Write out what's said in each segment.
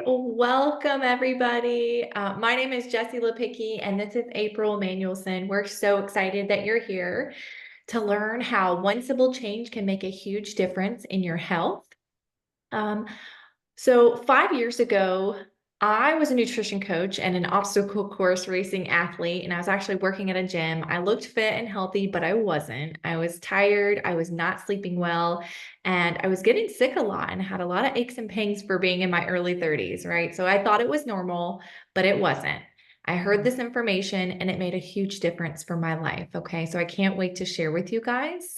Welcome everybody. My name is Jessie Lipicki and this is April Manuelson. We're so excited that you're here to learn how one simple change can make a huge difference in your health. Um, so 5 years ago, I was a nutrition coach and an obstacle course racing athlete, and I was actually working at a gym. I looked fit and healthy, but I wasn't. I was tired, I was not sleeping well, and I was getting sick a lot and had a lot of aches and pains for being in my early 30s, right? So I thought it was normal, but it wasn't. I heard this information and it made a huge difference for my life. Okay, so I can't wait to share with you guys.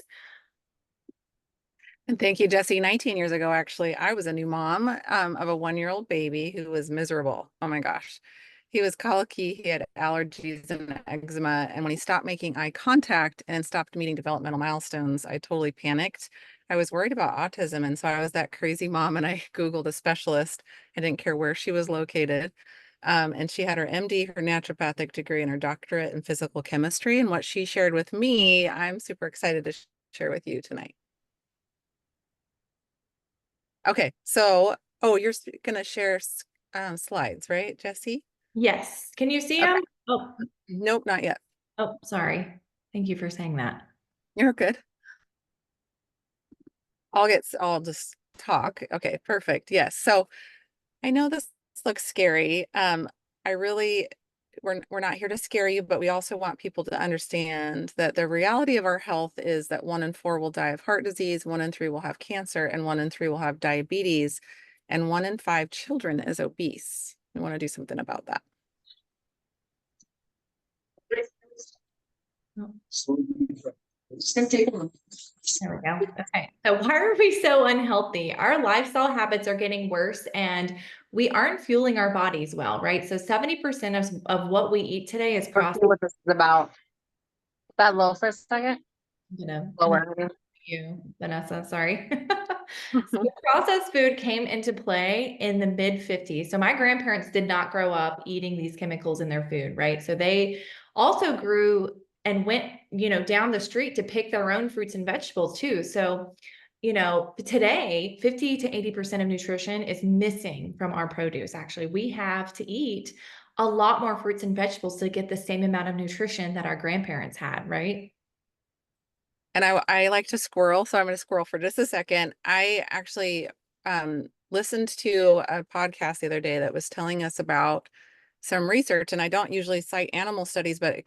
And thank you, Jessie. 19 years ago, actually, I was a new mom of a 1-year-old baby who was miserable. Oh my gosh. He was colicky, he had allergies and eczema. And when he stopped making eye contact and stopped meeting developmental milestones, I totally panicked. I was worried about autism. And so I was that crazy mom and I Googled a specialist. I didn't care where she was located. And she had her MD, her naturopathic degree, and her doctorate in physical chemistry. And what she shared with me, I'm super excited to share with you tonight. Okay, so, oh, you're gonna share slides, right, Jessie? Yes, can you see Okay. them? Oh, Nope, not yet. oh, sorry. Thank you for saying that. You're good. I'll just talk. Okay, perfect. Yes. So I know this looks scary. I really, we're not here to scare you, but we also want people to understand that the reality of our health is that 1 in 4 will die of heart disease, 1 in 3 will have cancer, and 1 in 3 will have diabetes, and 1 in 5 children is obese. We want to do something about that. Oh. There we go. Okay. So why are we so unhealthy? Our lifestyle habits are getting worse and we aren't fueling our bodies well, right? So 70% of what we eat today is Let's processed. see what this is about. That low for a second. No, Lower. you, Vanessa, sorry. So processed food came into play in the mid 50s. So my grandparents did not grow up eating these chemicals in their food, right? So they also grew and went, down the street to pick their own fruits and vegetables too. So, today 50 to 80% of nutrition is missing from our produce. Actually, we have to eat a lot more fruits and vegetables to get the same amount of nutrition that our grandparents had, right? And I like to squirrel, so I'm going to squirrel for just a second. I actually listened to a podcast the other day that was telling us about some research, and I don't usually cite animal studies, but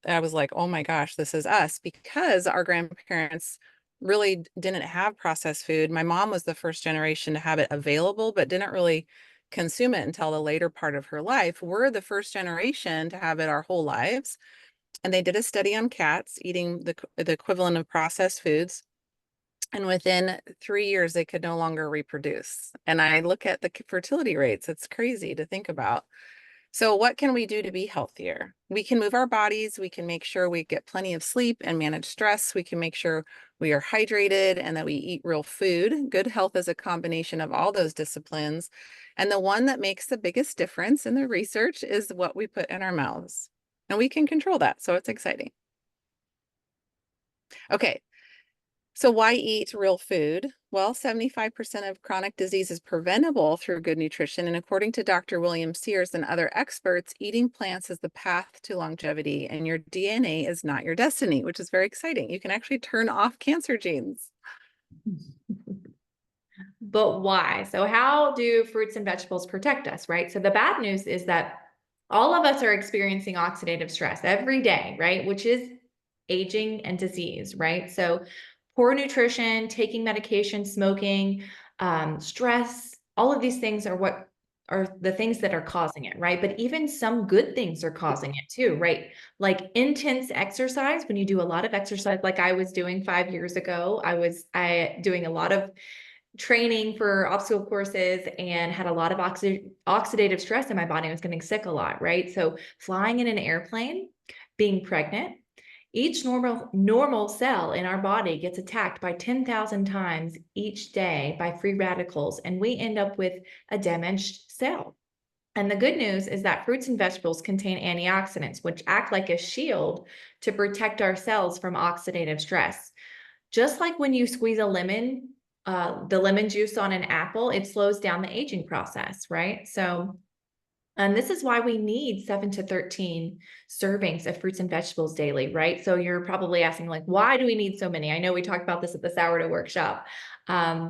I was like, oh my gosh, this is us, because our grandparents really didn't have processed food. My mom was the first generation to have it available, but didn't really consume it until the later part of her life. We're the first generation to have it our whole lives. And they did a study on cats eating the equivalent of processed foods. And within 3 years, they could no longer reproduce. And I look at the fertility rates. It's crazy to think about. So what can we do to be healthier? We can move our bodies. We can make sure we get plenty of sleep and manage stress. We can make sure we are hydrated and that we eat real food. Good health is a combination of all those disciplines. And the one that makes the biggest difference in the research is what we put in our mouths. And we can control that. So it's exciting. Okay. So why eat real food? Well, 75% of chronic disease is preventable through good nutrition. And according to Dr. William Sears and other experts, eating plants is the path to longevity, and your DNA is not your destiny, which is very exciting. You can actually turn off cancer genes. But why? So how do fruits and vegetables protect us, right? So the bad news is that all of us are experiencing oxidative stress every day, right? Which is aging and disease, right? So poor nutrition, taking medication, smoking, stress, all of these things are what are the things that are causing it, right? But even some good things are causing it too, right? Like intense exercise, when you do a lot of exercise, like I was doing 5 years ago, I doing a lot of training for obstacle courses and had a lot of oxidative stress in my body. I was getting sick a lot, right? So flying in an airplane, being pregnant, each normal cell in our body gets attacked by 10,000 times each day by free radicals, and we end up with a damaged cell. And the good news is that fruits and vegetables contain antioxidants, which act like a shield to protect our cells from oxidative stress. Just like when you squeeze a lemon, the lemon juice on an apple, it slows down the aging process, right? So, and this is why we need 7 to 13 servings of fruits and vegetables daily, right? So you're probably asking, like, why do we need so many? I know we talked about this at the sourdough workshop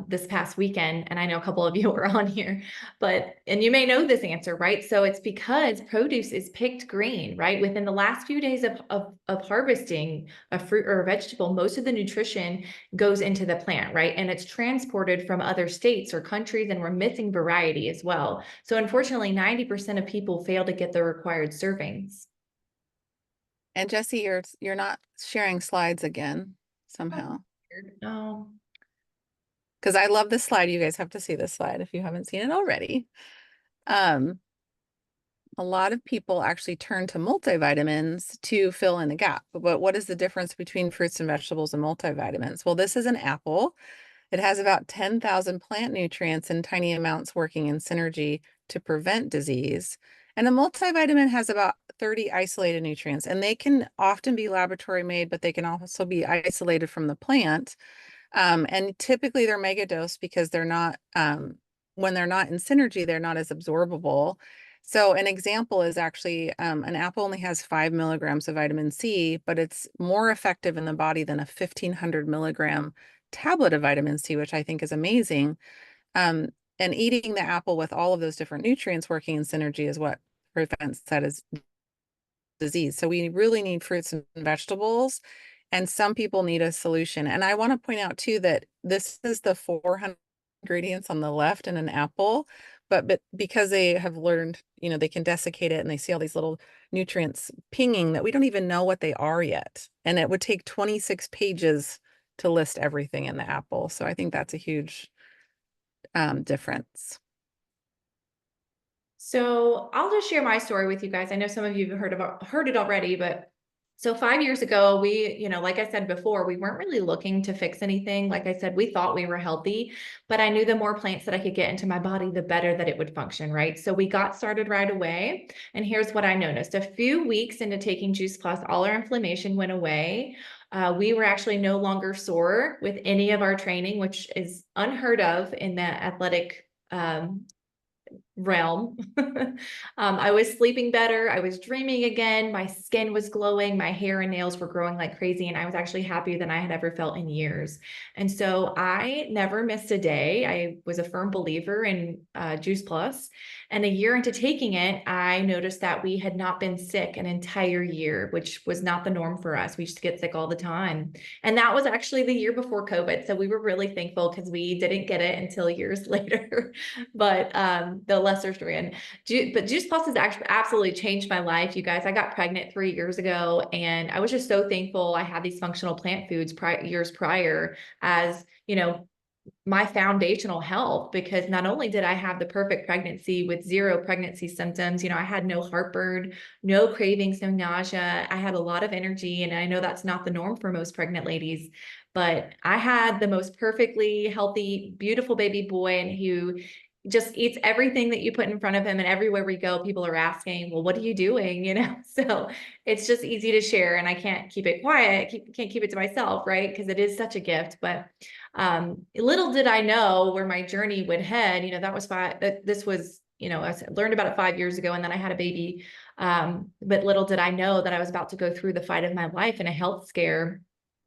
this past weekend, and I know a couple of you were on here, and you may know this answer, right? So it's because produce is picked green, right? Within the last few days of harvesting a fruit or a vegetable, most of the nutrition goes into the plant, right? And it's transported from other states or countries, and we're missing variety as well. So unfortunately, 90% of people fail to get the required servings. And Jessie, you're not sharing slides again somehow. Oh, Because I love this slide. You guys have to see this slide if you haven't seen it already. A lot of people actually turn to multivitamins to fill in the gap. But what is the difference between fruits and vegetables and multivitamins? Well, this is an apple. It has about 10,000 plant nutrients in tiny amounts working in synergy to prevent disease. And a multivitamin has about 30 isolated nutrients, and they can often be laboratory made, but they can also be isolated from the plant. And typically they're mega dose because they're not, when they're not in synergy, they're not as absorbable. So an example is actually an apple only has 5 milligrams of vitamin C, but it's more effective in the body than a 1,500 milligram tablet of vitamin C, which I think is amazing. And eating the apple with all of those different nutrients working in synergy is what prevents that as disease. So we really need fruits and vegetables, and some people need a solution. And I want to point out too that this is the 400 ingredients on the left in an apple, but because they have learned, they can desiccate it and they see all these little nutrients pinging that we don't even know what they are yet. And it would take 26 pages to list everything in the apple. So I think that's a huge difference. so I'll just share my story with you guys. I know some of you have heard it already, but so 5 years ago, we, like I said before, we weren't really looking to fix anything. Like I said, we thought we were healthy, but I knew the more plants that I could get into my body, the better that it would function, right? So we got started right away. And here's what I noticed. A few weeks into taking Juice Plus, all our inflammation went away. We were actually no longer sore with any of our training, which is unheard of in the athletic realm. I was sleeping better. I was dreaming again. My skin was glowing. My hair and nails were growing like crazy. And I was actually happier than I had ever felt in years. And so I never missed a day. I was a firm believer in Juice Plus. And a year into taking it, I noticed that we had not been sick an entire year, which was not the norm for us. We used to get sick all the time. And that was actually the year before COVID. So we were really thankful because we didn't get it until years later. But the lesser story. But Juice Plus has actually absolutely changed my life, you guys. I got pregnant 3 years ago, and I was just so thankful I had these functional plant foods years prior as, my foundational health, because not only did I have the perfect pregnancy with 0 pregnancy symptoms, I had no heartburn, no cravings, no nausea. I had a lot of energy, and I know that's not the norm for most pregnant ladies, but I had the most perfectly healthy, beautiful baby boy, and who just eats everything that you put in front of him. And everywhere we go, people are asking, well, what are you doing? So it's just easy to share, and I can't keep it quiet. Can't keep it to myself, right? Because it is such a gift. But little did I know where my journey would head. That was this was, I learned about it 5 years ago, and then I had a baby. But little did I know that I was about to go through the fight of my life in a health scare.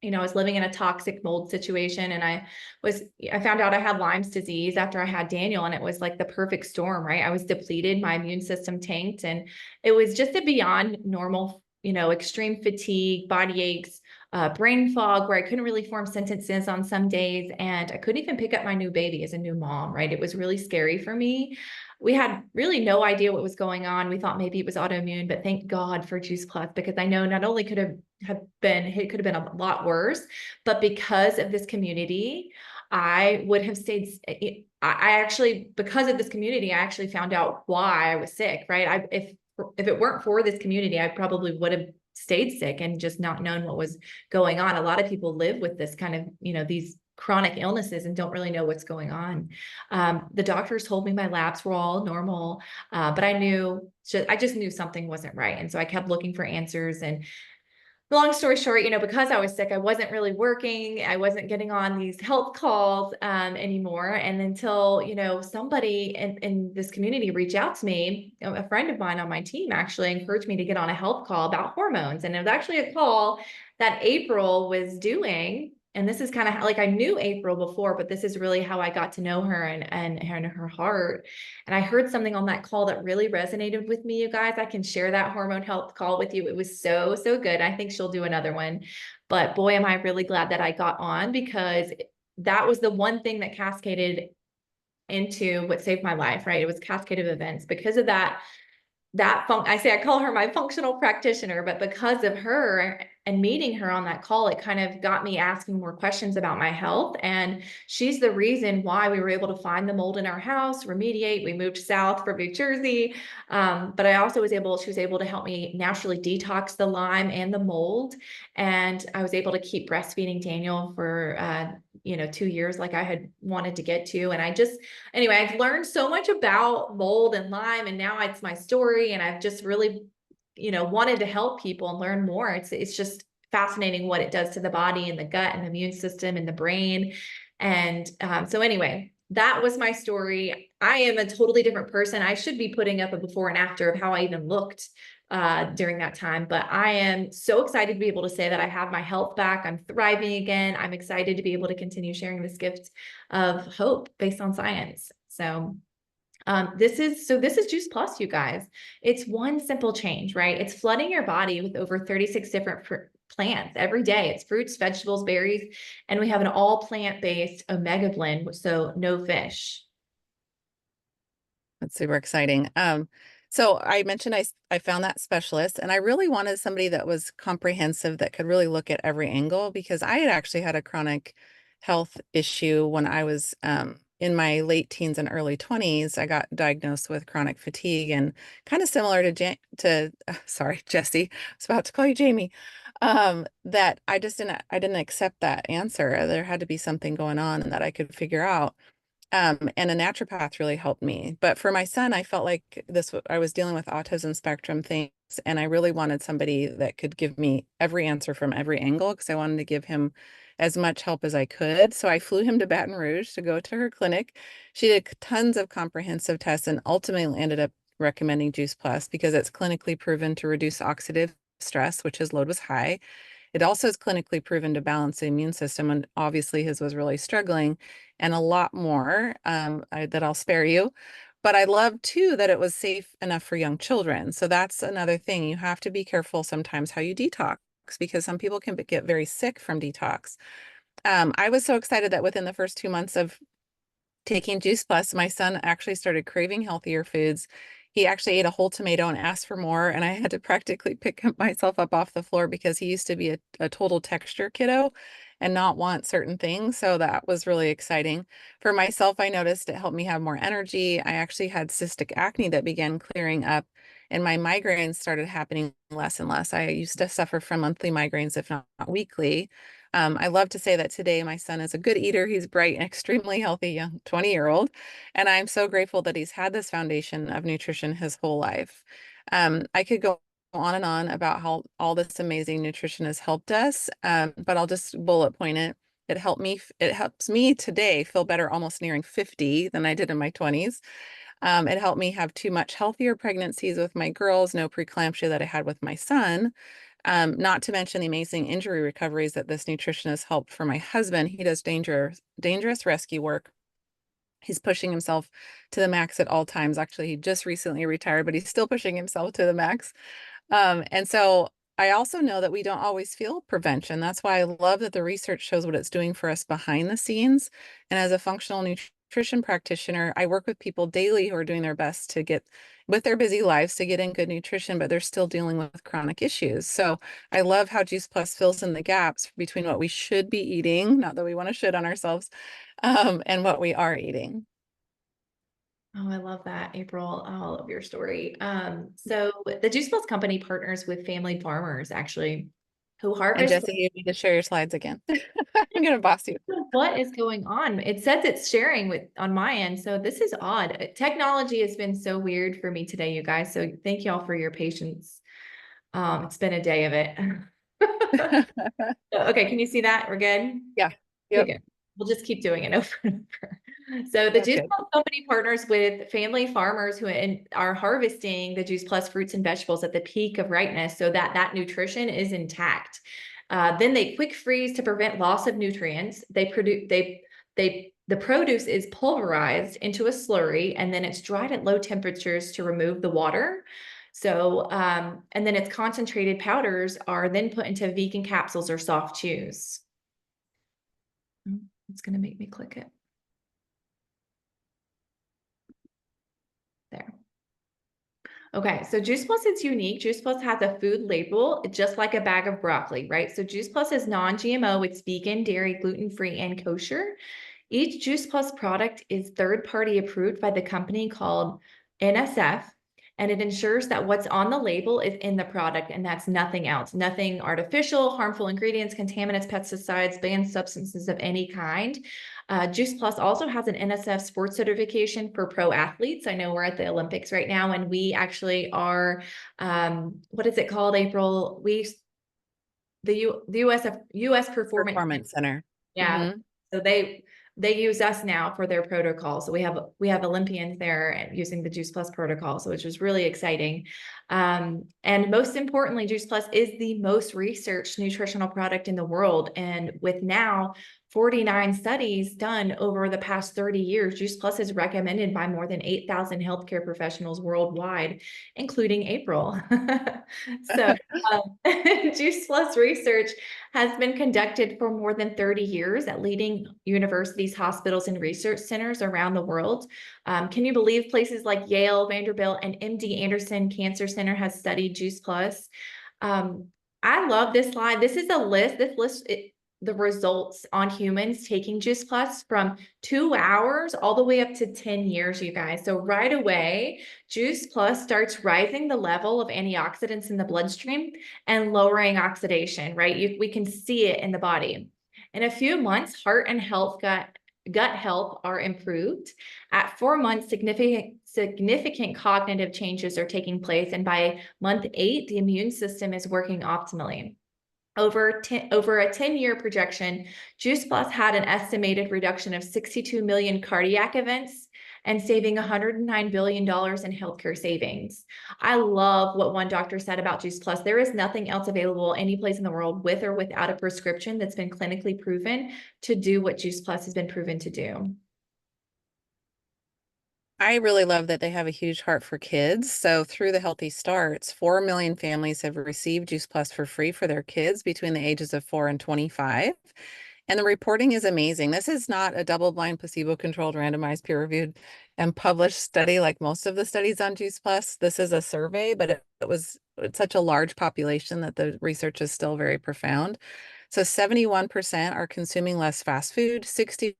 I was living in a toxic mold situation, and I found out I had Lyme's disease after I had Daniel, and it was like the perfect storm, right? I was depleted, my immune system tanked, and it was just a beyond normal, extreme fatigue, body aches, brain fog, where I couldn't really form sentences on some days, and I couldn't even pick up my new baby as a new mom, right? It was really scary for me. We had really no idea what was going on. We thought maybe it was autoimmune, but thank God for Juice Plus, because I know not only it could have been a lot worse, but because of this community, I would have stayed. I actually, because of this community, I actually found out why I was sick, right? If it weren't for this community, I probably would have stayed sick and just not known what was going on. A lot of people live with this kind of, these chronic illnesses and don't really know what's going on. The doctors told me my labs were all normal, but I just knew something wasn't right. And so I kept looking for answers. And long story short, because I was sick, I wasn't really working. I wasn't getting on these health calls anymore. And until, somebody in this community reached out to me, a friend of mine on my team actually encouraged me to get on a health call about hormones. And it was actually a call that April was doing. And this is kind of like I knew April before, but this is really how I got to know her and her heart. And I heard something on that call that really resonated with me, you guys. I can share that hormone health call with you. It was so, so good. I think she'll do another one. But boy, am I really glad that I got on, because that was the one thing that cascaded into what saved my life, right? It was cascade of events. Because of that, I call her my functional practitioner, but because of her and meeting her on that call, it kind of got me asking more questions about my health. And she's the reason why we were able to find the mold in our house, remediate. We moved south from New Jersey. But I also she was able to help me naturally detox the Lyme and the mold. And I was able to keep breastfeeding Daniel for, 2 years, like I had wanted to get to. And anyway, I've learned so much about mold and Lyme, and now it's my story. And I've just really, wanted to help people and learn more. It's just fascinating what it does to the body and the gut and the immune system and the brain. And so anyway, that was my story. I am a totally different person. I should be putting up a before and after of how I even looked during that time. But I am so excited to be able to say that I have my health back. I'm thriving again. I'm excited to be able to continue sharing this gift of hope based on science. So this is Juice Plus, you guys. It's one simple change, right? It's flooding your body with over 36 different plants every day. It's fruits, vegetables, berries, and we have an all plant-based omega blend, so no fish. That's super exciting. So I mentioned I found that specialist, and I really wanted somebody that was comprehensive, that could really look at every angle, because I had actually had a chronic health issue when I was in my late teens and early 20s. I got diagnosed with chronic fatigue, and kind of similar to sorry, Jessie, I was about to call you Jamie. That I didn't accept that answer. There had to be something going on and that I could figure out. And a naturopath really helped me. But for my son, I felt like I was dealing with autism spectrum things, and I really wanted somebody that could give me every answer from every angle, because I wanted to give him as much help as I could. So I flew him to Baton Rouge to go to her clinic. She did tons of comprehensive tests and ultimately ended up recommending Juice Plus because it's clinically proven to reduce oxidative stress, which his load was high. It also is clinically proven to balance the immune system, and obviously his was really struggling, and a lot more that I'll spare you. But I love too that it was safe enough for young children. So that's another thing. You have to be careful sometimes how you detox, because some people can get very sick from detox. I was so excited that within the first 2 months of taking Juice Plus, my son actually started craving healthier foods. He actually ate a whole tomato and asked for more, and I had to practically pick myself up off the floor, because he used to be a total texture kiddo and not want certain things. So that was really exciting. For myself, I noticed it helped me have more energy. I actually had cystic acne that began clearing up, and my migraines started happening less and less. I used to suffer from monthly migraines, if not weekly. I love to say that today my son is a good eater. He's bright and extremely healthy young 20-year-old. And I'm so grateful that he's had this foundation of nutrition his whole life. I could go on and on about how all this amazing nutrition has helped us, but I'll just bullet point it. It helps me today feel better almost nearing 50 than I did in my 20s. It helped me have 2 much healthier pregnancies with my girls, no preeclampsia that I had with my son. Not to mention the amazing injury recoveries that this nutrition has helped for my husband. He does dangerous rescue work. He's pushing himself to the max at all times. Actually, he just recently retired, but he's still pushing himself to the max. And so I also know that we don't always feel prevention. That's why I love that the research shows what it's doing for us behind the scenes. And as a functional nutrition practitioner, I work with people daily who are doing their best to get with their busy lives to get in good nutrition, but they're still dealing with chronic issues. So I love how Juice Plus fills in the gaps between what we should be eating, not that we want to shit on ourselves, and what we are eating. Oh, I love that, April. Oh, I love your story. So the Juice Plus company partners with family farmers, actually, who And harvest. Jessie, you need to share your slides again. I'm gonna boss you. What is going on? It says it's sharing on my end, so this is odd. Technology has been so weird for me today, you guys. So thank y'all for your patience. It's been a day of it. Okay, can you see that? We're good? Yeah. Okay, Yep. good. We'll just keep doing it over and over. So the That's Juice good. Plus company partners with family farmers who are harvesting the Juice Plus fruits and vegetables at the peak of ripeness so that that nutrition is intact. Then they quick freeze to prevent loss of nutrients. The produce is pulverized into a slurry and then it's dried at low temperatures to remove the water. So, and then its concentrated powders are then put into vegan capsules or soft chews. It's going to make me click it. There. Okay, so Juice Plus is unique. Juice Plus has a food label, just like a bag of broccoli, right? So Juice Plus is non-GMO, it's vegan, dairy, gluten-free, and kosher. Each Juice Plus product is third-party approved by the company called NSF, and it ensures that what's on the label is in the product, and that's nothing else. Nothing artificial, harmful ingredients, contaminants, pesticides, banned substances of any kind. Juice Plus also has an NSF sports certification for pro athletes. I know we're at the Olympics right now, and we actually are, what is it called, April? The US Performance Center. Yeah. Mhm. So they use us now for their protocol. So we have Olympians there using the Juice Plus protocol, so which was really exciting. And most importantly, Juice Plus is the most researched nutritional product in the world. And with now 49 studies done over the past 30 years, Juice Plus is recommended by more than 8,000 healthcare professionals worldwide, including April. So Juice Plus research has been conducted for more than 30 years at leading universities, hospitals, and research centers around the world. Can you believe places like Yale, Vanderbilt, and MD Anderson Cancer Center has studied Juice Plus? I love this slide. This is a list. This list the results on humans taking Juice Plus from 2 hours all the way up to 10 years, you guys. So right away, Juice Plus starts rising the level of antioxidants in the bloodstream and lowering oxidation, right? We can see it in the body. In a few months, heart and gut health are improved. At 4 months, significant cognitive changes are taking place. And by month 8, the immune system is working optimally. Over a 10-year projection, Juice Plus had an estimated reduction of 62 million cardiac events and saving $109 billion in healthcare savings. I love what one doctor said about Juice Plus. There is nothing else available any place in the world with or without a prescription that's been clinically proven to do what Juice Plus has been proven to do. I really love that they have a huge heart for kids. So through the Healthy Starts, 4 million families have received Juice Plus for free for their kids between the ages of 4 and 25. And the reporting is amazing. This is not a double-blind, placebo-controlled, randomized, peer-reviewed, and published study like most of the studies on Juice Plus. This is a survey, but it's such a large population that the research is still very profound. So 71% are consuming less fast food, 61%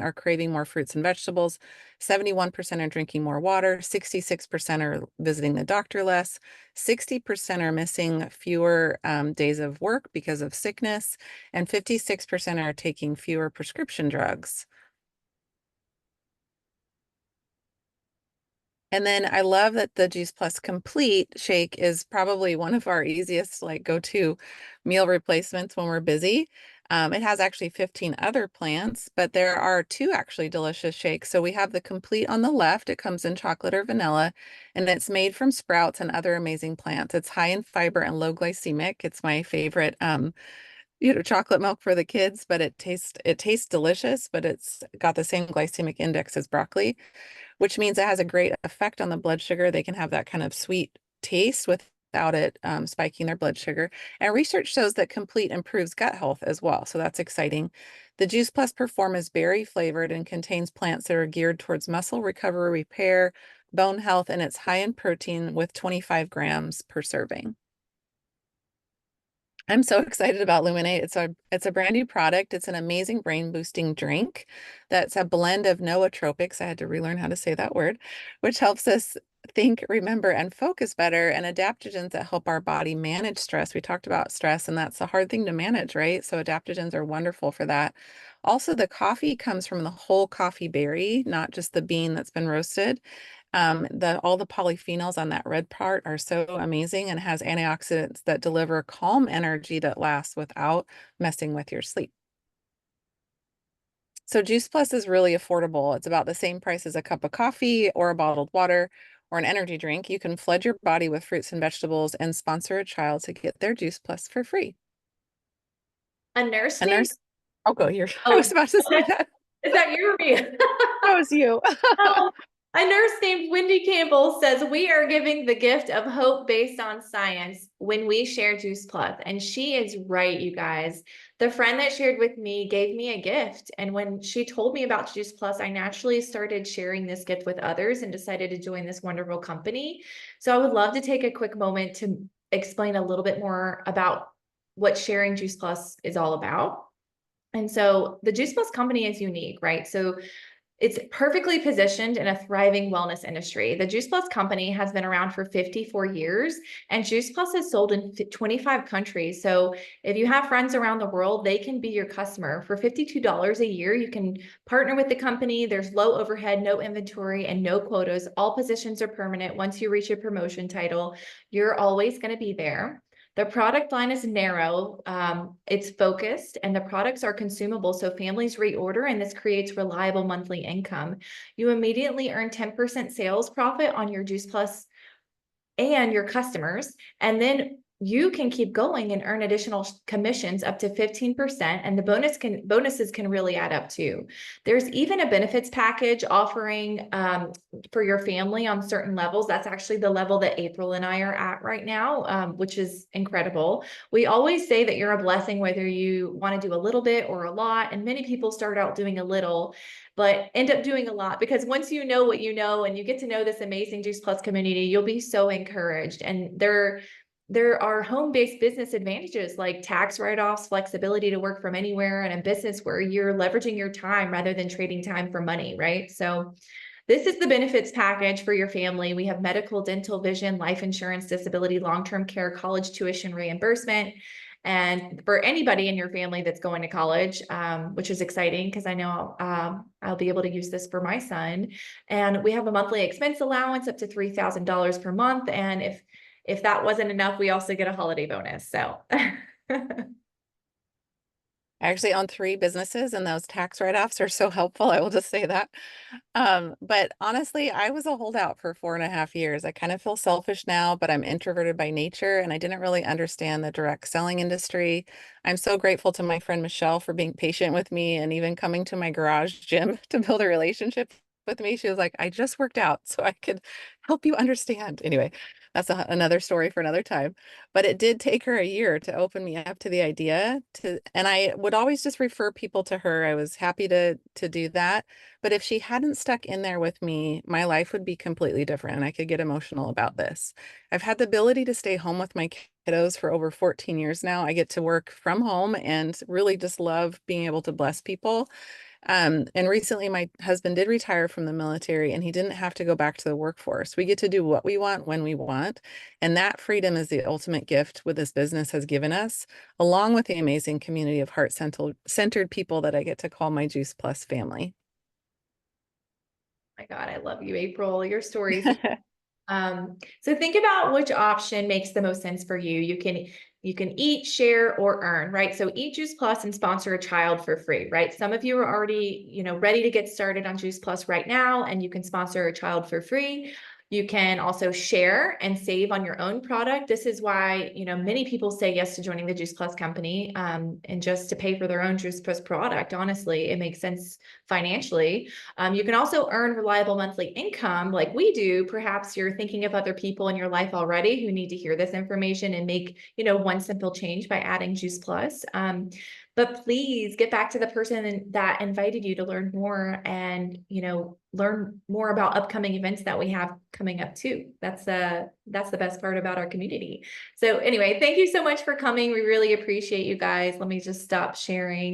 are craving more fruits and vegetables, 71% are drinking more water, 66% are visiting the doctor less, 60% are missing fewer days of work because of sickness, and 56% are taking fewer prescription drugs. And then I love that the Juice Plus Complete shake is probably one of our easiest like go-to meal replacements when we're busy. It has actually 15 other plants, but there are 2 actually delicious shakes. So we have the Complete on the left. It comes in chocolate or vanilla, and it's made from sprouts and other amazing plants. It's high in fiber and low glycemic. It's my favorite chocolate milk for the kids, but it tastes delicious, but it's got the same glycemic index as broccoli, which means it has a great effect on the blood sugar. They can have that kind of sweet taste without it spiking their blood sugar. And research shows that Complete improves gut health as well. So that's exciting. The Juice Plus Perform is berry flavored and contains plants that are geared towards muscle recovery, repair, bone health, and it's high in protein with 25 grams per serving. I'm so excited about Luminate. It's a brand new product. It's an amazing brain boosting drink that's a blend of nootropics. I had to relearn how to say that word, which helps us think, remember, and focus better, and adaptogens that help our body manage stress. We talked about stress, and that's a hard thing to manage, right? So adaptogens are wonderful for that. Also, the coffee comes from the whole coffee berry, not just the bean that's been roasted. All the polyphenols on that red part are so amazing and has antioxidants that deliver calm energy that lasts without messing with your sleep. So Juice Plus is really affordable. It's about the same price as a cup of coffee or a bottled water or an energy drink. You can flood your body with fruits and vegetables and sponsor a child to get their Juice Plus for free. A nurse A named. nurse. I'll go here. I Oh, was about to say that. is that you or me? That was you. A nurse named Wendy Campbell says we are giving the gift of hope based on science when we share Juice Plus. And she is right, you guys. The friend that shared with me gave me a gift. And when she told me about Juice Plus, I naturally started sharing this gift with others and decided to join this wonderful company. So I would love to take a quick moment to explain a little bit more about what sharing Juice Plus is all about. And so the Juice Plus company is unique, right? So it's perfectly positioned in a thriving wellness industry. The Juice Plus company has been around for 54 years, and Juice Plus is sold in 25 countries. So if you have friends around the world, they can be your customer. For $52 a year, you can partner with the company. There's low overhead, no inventory, and no quotas. All positions are permanent. Once you reach a promotion title, you're always going to be there. The product line is narrow, it's focused, and the products are consumable, so families reorder, and this creates reliable monthly income. You immediately earn 10% sales profit on your Juice Plus and your customers, and then you can keep going and earn additional commissions up to 15%, and the bonuses can really add up too. There's even a benefits package offering for your family on certain levels. That's actually the level that April and I are at right now, which is incredible. We always say that you're a blessing whether you want to do a little bit or a lot, and many people start out doing a little but end up doing a lot, because once you know what you know and you get to know this amazing Juice Plus community, you'll be so encouraged. And there are home-based business advantages like tax write-offs, flexibility to work from anywhere, and a business where you're leveraging your time rather than trading time for money, right? So this is the benefits package for your family. We have medical, dental, vision, life insurance, disability, long-term care, college tuition reimbursement. And for anybody in your family that's going to college, which is exciting because I know I'll be able to use this for my son. And we have a monthly expense allowance up to $3,000 per month. And if that wasn't enough, we also get a holiday bonus. So I actually own 3 businesses, and those tax write-offs are so helpful. I will just say that. But honestly, I was a holdout for 4.5 years. I kind of feel selfish now, but I'm introverted by nature, and I didn't really understand the direct selling industry. I'm so grateful to my friend Michelle for being patient with me and even coming to my garage gym to build a relationship with me. She was like, I just worked out so I could help you understand. Anyway, that's another story for another time. But it did take her a year to open me up to the idea and I would always just refer people to her. I was happy to do that. But if she hadn't stuck in there with me, my life would be completely different. And I could get emotional about this. I've had the ability to stay home with my kiddos for over 14 years now. I get to work from home and really just love being able to bless people. And recently my husband did retire from the military, and he didn't have to go back to the workforce. We get to do what we want when we want. And that freedom is the ultimate gift what this business has given us, along with the amazing community of heart-centered people that I get to call my Juice Plus family. My God, I love you, April. Your stories. So think about which option makes the most sense for you. You can eat, share, or earn, right? So eat Juice Plus and sponsor a child for free, right? Some of you are already, ready to get started on Juice Plus right now, and you can sponsor a child for free. You can also share and save on your own product. This is why, many people say yes to joining the Juice Plus company, and just to pay for their own Juice Plus product. Honestly, it makes sense financially. You can also earn reliable monthly income like we do. Perhaps you're thinking of other people in your life already who need to hear this information and make, one simple change by adding Juice Plus. But please get back to the person that invited you to learn more and, learn more about upcoming events that we have coming up too. That's the best part about our community. So anyway, thank you so much for coming. We really appreciate you guys. Let me just stop sharing.